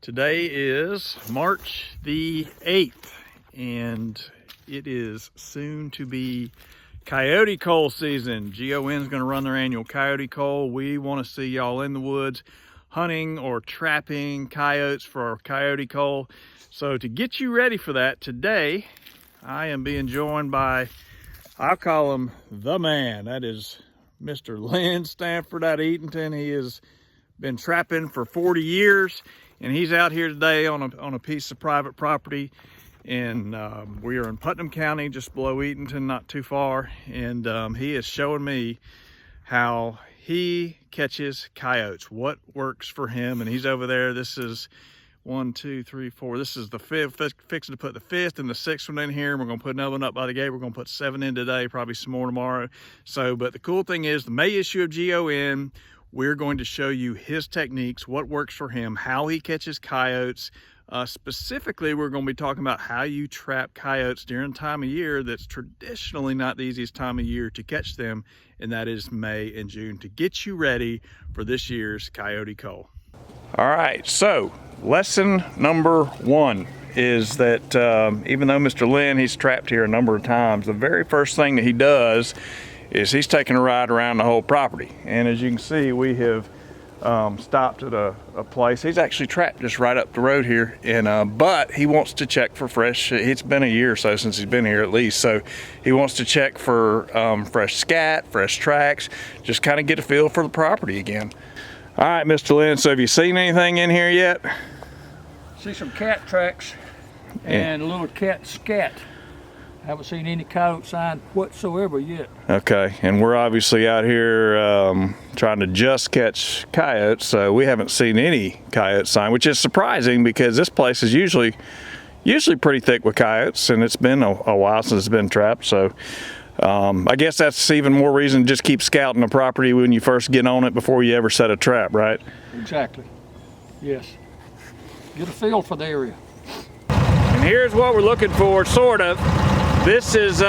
Today is March the 8th, and it is soon to be coyote cull season. GON is going to run their annual coyote cull. We want to see y'all in the woods hunting or trapping coyotes for our coyote cull. So to get you ready for that, today I am being joined by, I'll call him the man. That is Mr. Lynn Stanford out of Eatonton. He has been trapping for 40 years. And he's out here today on a piece of private property, and we are in Putnam County, just below Eatonton, not too far. And he is showing me how he catches coyotes, what works for him. And he's over there. This is 1, 2, 3, 4. This is the fifth. Fixing to put the fifth and the sixth one in here. We're going to put another one up by the gate. We're going to put 7 in today, probably some more tomorrow. So, but the cool thing is, the May issue of GON, we're going to show you his techniques, what works for him, how he catches coyotes. Specifically, we're going to be talking about how you trap coyotes during a time of year that's traditionally not the easiest time of year to catch them, and that is May and June, to get you ready for this year's coyote cull. All right, so lesson number 1 is that even though Mr. Lynn, he's trapped here a number of times, the very first thing that he does is he's taking a ride around the whole property. And as you can see, we have stopped at a place. He's actually trapped just right up the road here, and but he wants to check for fresh. It's been a year or so since he's been here at least, so he wants to check for fresh scat, fresh tracks, just kind of get a feel for the property again. All right, Mr. Lynn, so have you seen anything in here yet? See some cat tracks and a little cat scat. Haven't seen any coyote sign whatsoever yet. Okay, and we're obviously out here trying to just catch coyotes, so we haven't seen any coyote sign, which is surprising because this place is usually pretty thick with coyotes, and it's been a while since it's been trapped. So I guess that's even more reason to just keep scouting the property when you first get on it before you ever set a trap, right? Exactly. Yes. Get a feel for the area. And here's what we're looking for, sort of. This is,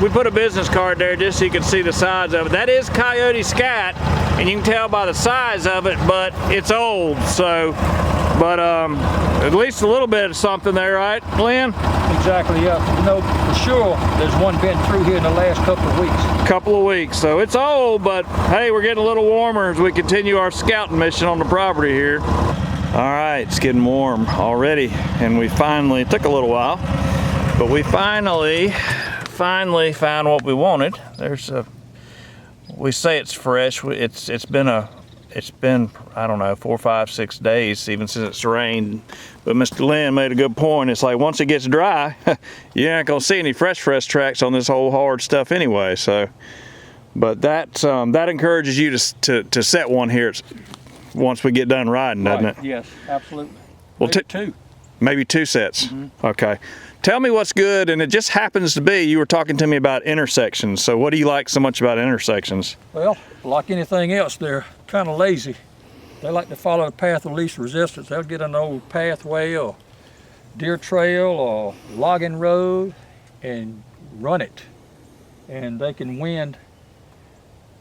we put a business card there just so you can see the size of it. That is coyote scat, and you can tell by the size of it, but it's old, so, but at least a little bit of something there, right, Lynn? Exactly, yeah. You know, for sure, there's one been through here in the last couple of weeks. So it's old, but hey, we're getting a little warmer as we continue our scouting mission on the property here. All right, it's getting warm already, and we finally, it took a little while, but we finally found what we wanted. We say it's fresh. It's been I don't know, 4, 5, 6 days even since it's rained. But Mr. Lynn made a good point. It's like once it gets dry, you're not gonna see any fresh tracks on this whole hard stuff anyway. So, but that encourages you to set one here once we get done riding, doesn't it? Yes, absolutely. Well, maybe 2 sets. Mm-hmm. Okay. Tell me what's good, and it just happens to be, you were talking to me about intersections. So what do you like so much about intersections? Well, like anything else, they're kind of lazy. They like to follow the path of least resistance. They'll get an old pathway or deer trail or logging road and run it. And they can wind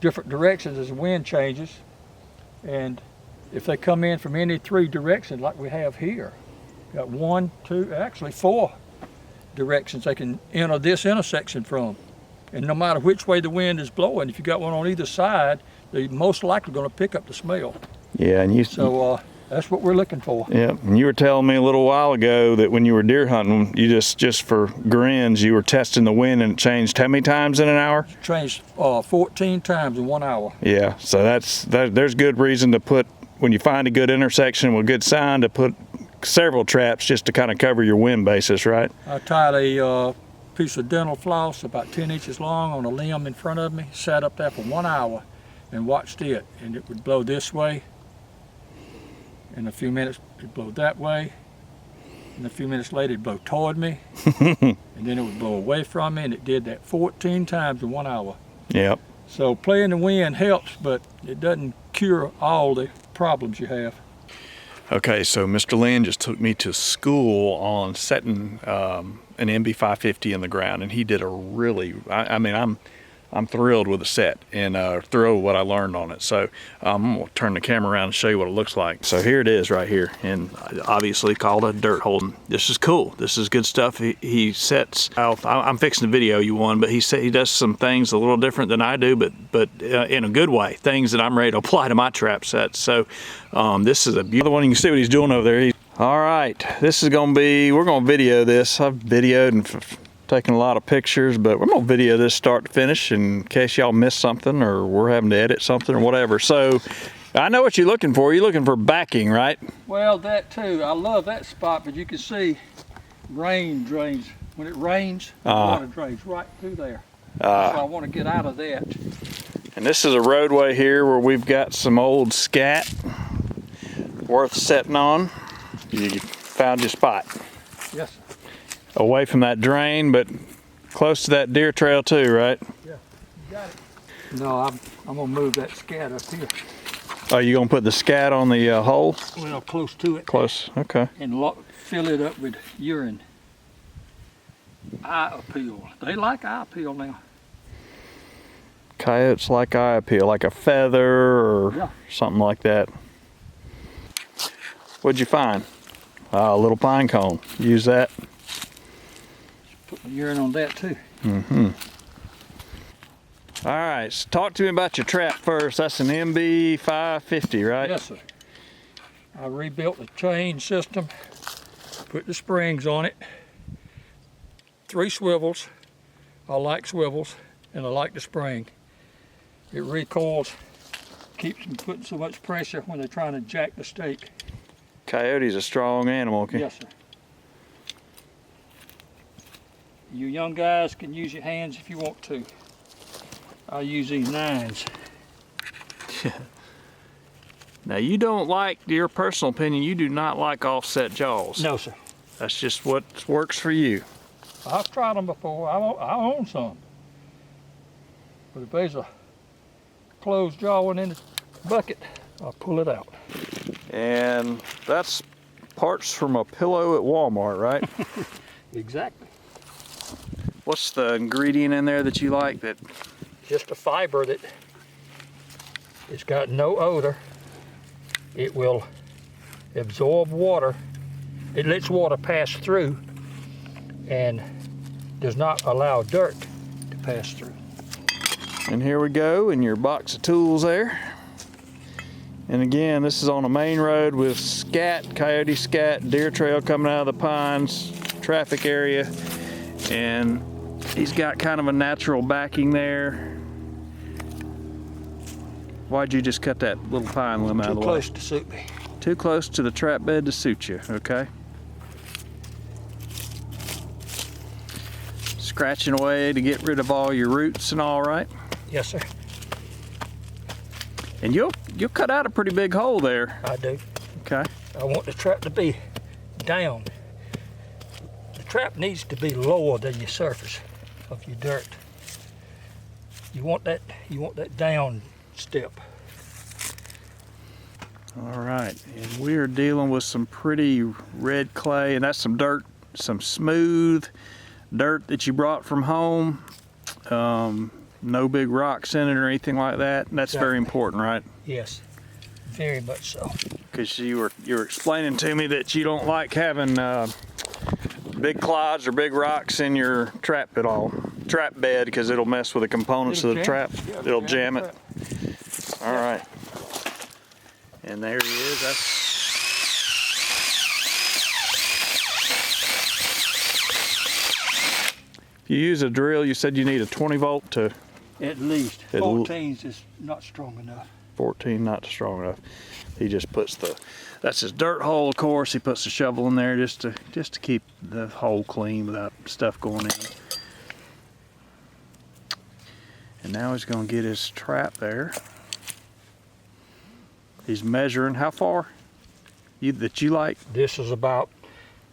different directions as the wind changes. And if they come in from any 3 directions like we have here, got 1, 2, actually 4 directions they can enter this intersection from. And no matter which way the wind is blowing, if you got one on either side, they're most likely going to pick up the smell. Yeah, and so that's what we're looking for. Yeah, and you were telling me a little while ago that when you were deer hunting, you just for grins, you were testing the wind, and it changed how many times in an hour? It changed 14 times in 1 hour. Yeah, so there's good reason to put, when you find a good intersection with good sign, to put several traps just to kind of cover your wind basis, right? I tied a piece of dental floss about 10 inches long on a limb in front of me, sat up there for 1 hour and watched it, and it would blow this way. In a few minutes it'd blow that way, and a few minutes later it'd blow toward me, and then it would blow away from me, and it did that 14 times in 1 hour. Yep. So playing the wind helps, but it doesn't cure all the problems you have. Okay, so Mr. Lynn just took me to school on setting an MB550 in the ground, and he did a really, I mean, I'm thrilled with the set and thrilled with what I learned on it. So I'm gonna turn the camera around and show you what it looks like. So here it is right here, and obviously called a dirt holding. This is cool. This is good stuff. He sets out, I'm fixing the video you one, but he does some things a little different than I do, but in a good way. Things that I'm ready to apply to my trap sets. So this is a beautiful one. You can see what he's doing over there. All right, this is gonna be, we're gonna video this. I've videoed and taking a lot of pictures, but we're gonna video this start to finish in case y'all missed something or we're having to edit something or whatever. So I know what you're looking for. You're looking for backing, right? Well, that too. I love that spot, but you can see rain drains. When it rains, the water drains right through there. So I want to get out of that. And this is a roadway here where we've got some old scat worth setting on. You found your spot. Yes, sir. Away from that drain, but close to that deer trail too, right? Yeah, you got it. No, I'm gonna move that scat up here. Oh, you gonna put the scat on the hole? Well, close to it. Close, okay. And fill it up with urine. Eye appeal. They like eye appeal now. Coyotes like eye appeal, like a feather or something like that. What'd you find? A little pine cone. Use that. Put my urine on that too. Mm-hmm. All right, so talk to me about your trap first. That's an MB 550, right? Yes, sir. I rebuilt the chain system, put the springs on it, 3 swivels. I like swivels, and I like the spring. It recoils, keeps them putting so much pressure when they're trying to jack the stake. Coyote's a strong animal, okay? Yes, sir. You young guys can use your hands if you want to. I use these 9s. Now you don't like, your personal opinion, you do not like offset jaws. No, sir. That's just what works for you. I've tried them before. I own some. But if there's a closed jaw one in the bucket, I'll pull it out. And that's parts from a pillow at Walmart, right? Exactly. What's the ingredient in there that you like? That Just a fiber that it's got no odor. It will absorb water. It lets water pass through and does not allow dirt to pass through. And here we go in your box of tools there. And again, this is on a main road with scat, coyote scat, deer trail coming out of the pines, traffic area. And he's got kind of a natural backing there. Why'd you just cut that little pine limb out of the way? Too close to suit me. Too close to the trap bed to suit you, okay? Scratching away to get rid of all your roots and all, right? Yes, sir. And you'll cut out a pretty big hole there. I do. Okay. I want the trap to be down. The trap needs to be lower than your surface of your dirt. You want that down step. All right, and we are dealing with some pretty red clay, and that's some dirt, some smooth dirt that you brought from home. No big rocks in it or anything like that. And that's very important, right? Yes, very much so. Because you were explaining to me that you don't like having big clods or big rocks in your trap bed because it'll mess with the components of the trap. Yeah, it'll jam it. All right. And there he is. If you use a drill, you said you need a 20 volt to... At least. 14's is not strong enough. 14 not strong enough. He just puts that's his dirt hole, of course. He puts the shovel in there just to keep the hole clean without stuff going in. And now he's going to get his trap there. He's measuring how far that you like? This is about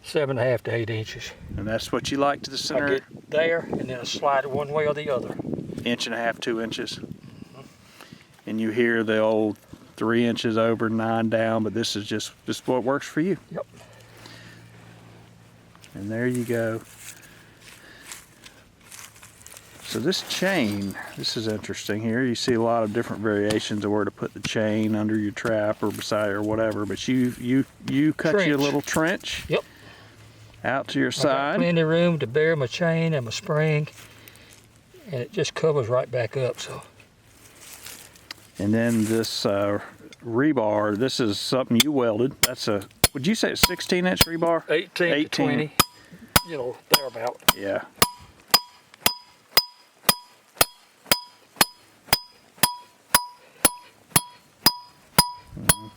7.5 to 8 inches. And that's what you like to the center? I get there and then I slide it one way or the other. 1.5 2 inches. And you hear the old 3 inches over, 9 down, but this is just what works for you. Yep. And there you go. So this chain, this is interesting here. You see a lot of different variations of where to put the chain under your trap or beside or whatever, but you cut you a little trench. Yep. Out to your I got side. plenty of room to bear my chain and my spring, and it just covers right back up. So. And then this rebar, this is something you welded. That's a, would you say it's 16-inch rebar? 18 to 20, you know, thereabout. Yeah.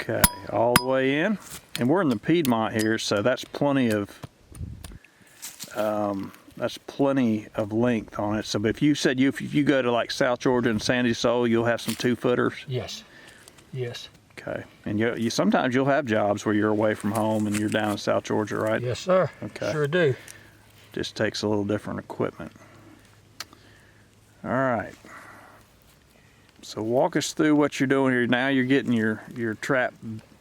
Okay, all the way in. And we're in the Piedmont here, so that's plenty of length on it. So if you said if you go to like South Georgia and Sandy Soul, you'll have some 2-footers? Yes, yes. Okay, and you sometimes you'll have jobs where you're away from home and you're down in South Georgia, right? Yes, sir. Okay. Sure do. Just takes a little different equipment. All right. So walk us through what you're doing here. Now you're getting your trap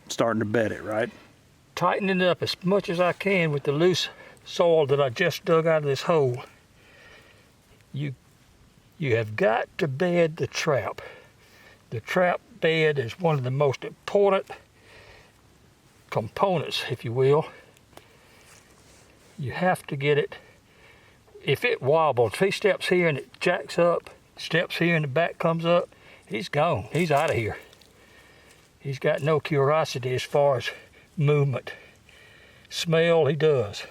starting to bed it, right? Tightening it up as much as I can with the loose soil that I just dug out of this hole. You have got to bed the trap. The trap bed is one of the most important components, if you will. You have to get it. If it wobbles, if he steps here and it jacks up, steps here and the back comes up, he's gone. He's out of here. He's got no curiosity as far as movement. Smell, he does.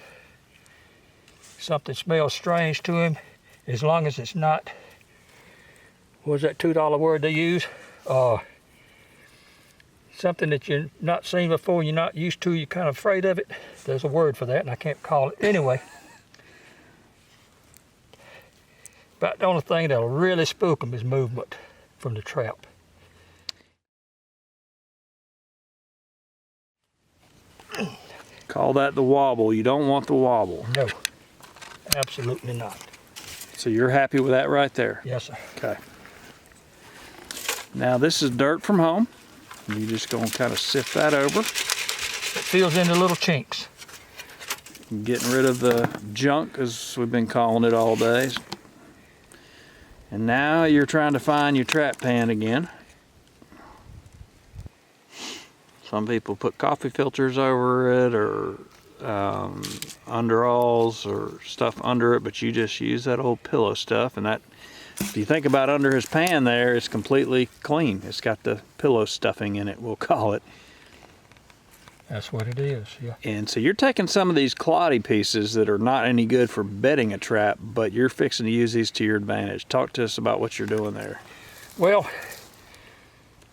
Something smells strange to him, as long as it's not, what's that $2 word they use? Something that you're not seen before, you're not used to, you're kind of afraid of it. There's a word for that, and I can't call it. Anyway, about the only thing that'll really spook them is movement from the trap. Call that the wobble. You don't want the wobble. No, absolutely not. So you're happy with that right there? Yes, sir. Okay. Now this is dirt from home. You're just going to kind of sift that over. It fills in the little chinks. Getting rid of the junk, as we've been calling it all day. And now you're trying to find your trap pan again. Some people put coffee filters over it, or underalls or stuff under it, but you just use that old pillow stuff, and that, if you think about under his pan there, it's completely clean. It's got the pillow stuffing in it, we'll call it. That's what it is, yeah. And so you're taking some of these cloddy pieces that are not any good for bedding a trap, but you're fixing to use these to your advantage. Talk to us about what you're doing there. Well,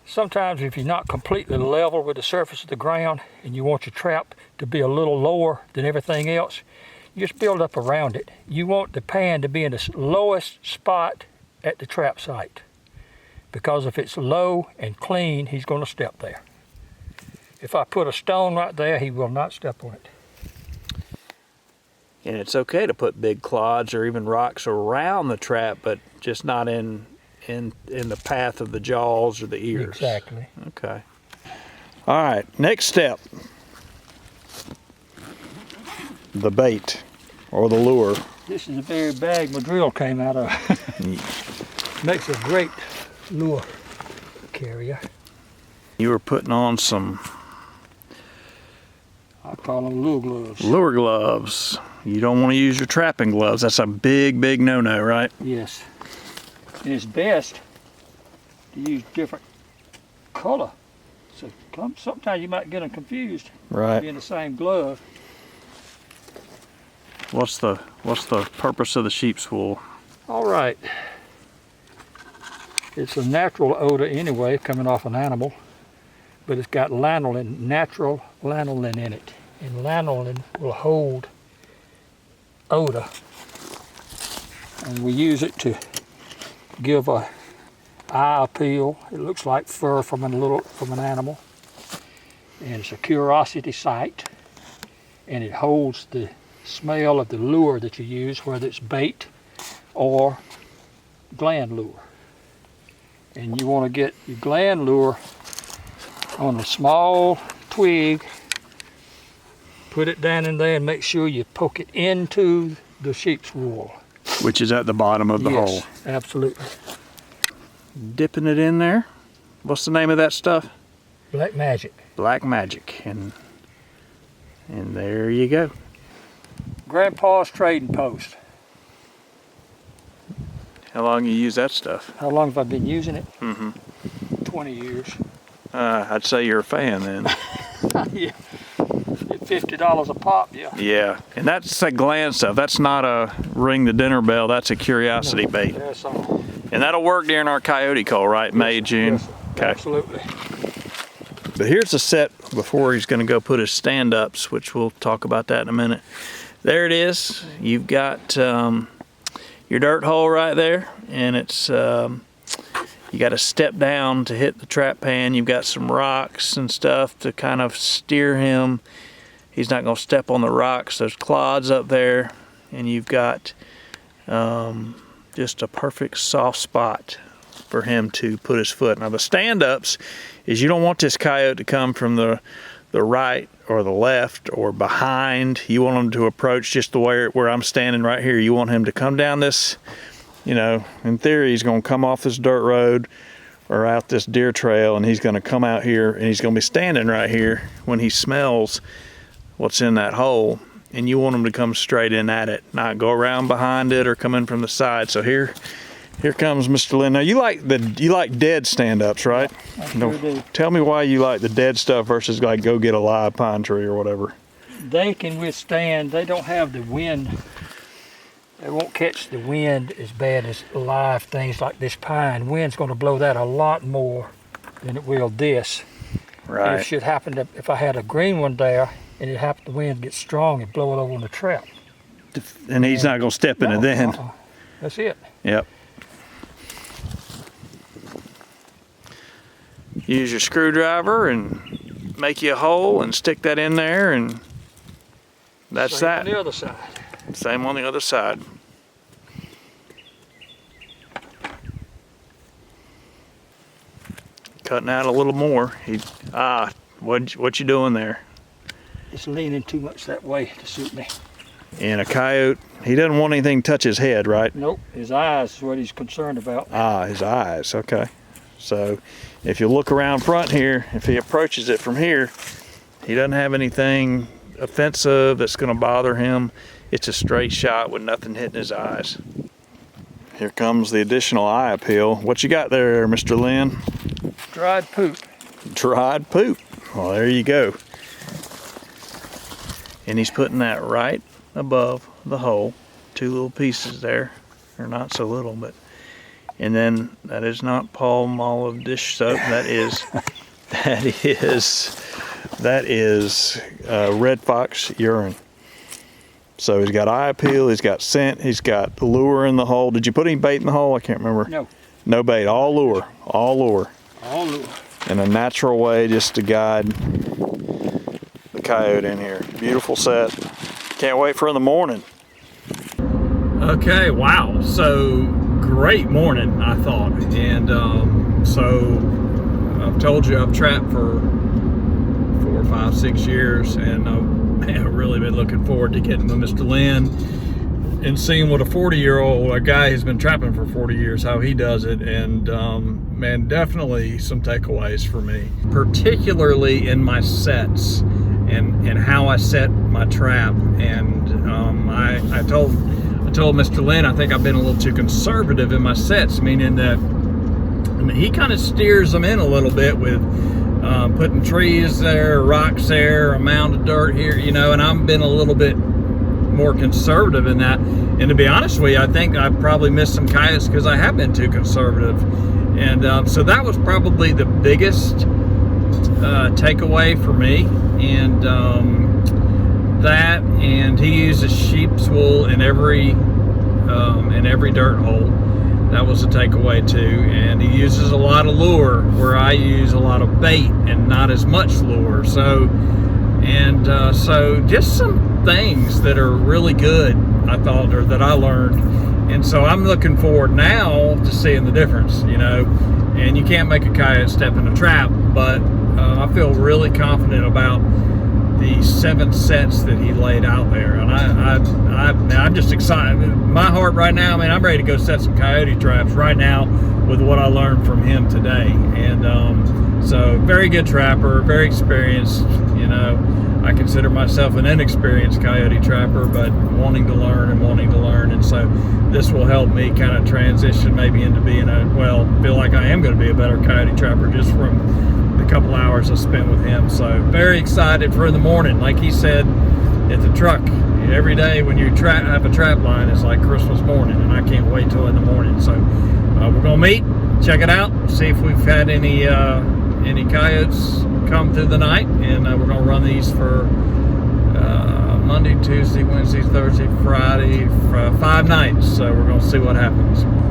sometimes if you're not completely level with the surface of the ground and you want your trap to be a little lower than everything else, you just build up around it. You want the pan to be in the lowest spot at the trap site, because if it's low and clean, he's going to step there. If I put a stone right there, he will not step on it. And it's okay to put big clods or even rocks around the trap, but just not in the path of the jaws or the ears. Exactly. Okay. All right, next step. The bait or the lure. This is the very bag my drill came out of. Makes a great lure carrier. You were putting on some, I call them lure gloves. Lure gloves. You don't want to use your trapping gloves. That's a big, big no-no, right? Yes. And it's best to use different color. So sometimes you might get them confused. Right. Being the same glove. What's the purpose of the sheep's wool? All right. It's a natural odor anyway, coming off an animal, but it's got lanolin, natural lanolin in it. And lanolin will hold odor. And we use it to give a eye appeal. It looks like fur from an animal. And it's a curiosity sight. And it holds the smell of the lure that you use, whether it's bait or gland lure. And you want to get your gland lure on a small twig, put it down in there and make sure you poke it into the sheep's wool. which is at the bottom of the hole. Yes, absolutely. Dipping it in there. What's the name of that stuff? Black Magic. Black Magic. And there you go. Grandpa's trading post. How long you use that stuff? How long have I been using it? 20 years. I'd say you're a fan then. Yeah. $50 a pop, yeah. Yeah, and that's that gland stuff. That's not a ring the dinner bell. That's a curiosity bait. That's all. And that'll work during our coyote cull, right? May, June? Yes, okay. Absolutely. But here's the set before he's going to go put his stand-ups, which we'll talk about that in a minute. There it is. You've got your dirt hole right there, and it's you got to step down to hit the trap pan. You've got some rocks and stuff to kind of steer him. He's not going to step on the rocks. There's clods up there, and you've got just a perfect soft spot for him to put his foot. Now the stand-ups is you don't want this coyote to come from the right or the left or behind. You want him to approach just the way where I'm standing right here. You want him to come down this, you know, in theory he's going to come off this dirt road or out this deer trail, and he's going to come out here and he's going to be standing right here when he smells what's in that hole, and you want him to come straight in at it, not go around behind it or come in from the side. So here comes Mr. Lynn. Now you like dead stand-ups, right? I sure do. Tell me why you like the dead stuff versus like go get a live pine tree or whatever. They can withstand, they don't have the wind. They won't catch the wind as bad as live things like this pine. Wind's going to blow that a lot more than it will this. Right. It should happen to, if I had a green one there, and it happened, the wind gets strong and blow it over on the trap. And he's not going to step in it then. That's it. Yep. Use your screwdriver and make you a hole and stick that in there, and that's Same that. on the other side. Same on the other side. Cutting out a little more. What you doing there? It's leaning too much that way to suit me. And a coyote, he doesn't want anything to touch his head, right? Nope, his eyes is what he's concerned about. His eyes, okay. So if you look around front here, if he approaches it from here, he doesn't have anything offensive that's going to bother him. It's a straight shot with nothing hitting his eyes. Here comes the additional eye appeal. What you got there, Mr. Lynn? Dried poop. Dried poop. Well, there you go. And he's putting that right above the hole. Two little pieces there. Or not so little, but. And then that is not palm olive dish soap. That is red fox urine. So he's got eye appeal, he's got scent, he's got lure in the hole. Did you put any bait in the hole? I can't remember. No. No bait, all lure, all lure. All lure. In a natural way just to guide the coyote in here. Beautiful set. Can't wait for in the morning. Okay, wow. So great morning, I thought. And so I've told you I've trapped for 4, 5, 6 years, and I've really been looking forward to getting with Mr. Lynn and seeing what a 40-year-old, a guy who's been trapping for 40 years, how he does it. And man, definitely some takeaways for me, particularly in my sets and how I set my trap. And I told Mr. Lynn I think I've been a little too conservative in my sets, meaning that he kind of steers them in a little bit with putting trees there, rocks there, a mound of dirt here, you know, and I've been a little bit more conservative in that. And to be honest with you, I think I probably missed some coyotes because I have been too conservative. And so that was probably the biggest takeaway for me. And that, and he uses sheep's wool in every dirt hole. That was a takeaway too. And he uses a lot of lure where I use a lot of bait and not as much lure. So just some things that are really good, I thought, or that I learned. And so I'm looking forward now to seeing the difference, you know. And you can't make a coyote step in a trap, but I feel really confident about the 7 sets that he laid out there, and I'm just excited. My heart right now, man, I'm ready to go set some coyote traps right now with what I learned from him today. And so very good trapper, very experienced. You know, I consider myself an inexperienced coyote trapper, but wanting to learn, and so this will help me kind of transition maybe into being feel like I am going to be a better coyote trapper just from the couple hours I spent with him. So very excited for the morning. Like he said at the truck, every day when you have a trap line, it's like Christmas morning, and I can't wait till in the morning. So we're gonna meet, check it out, see if we've had any coyotes come through the night, and we're gonna run these for Monday, Tuesday, Wednesday, Thursday, Friday, 5 nights. So we're gonna see what happens.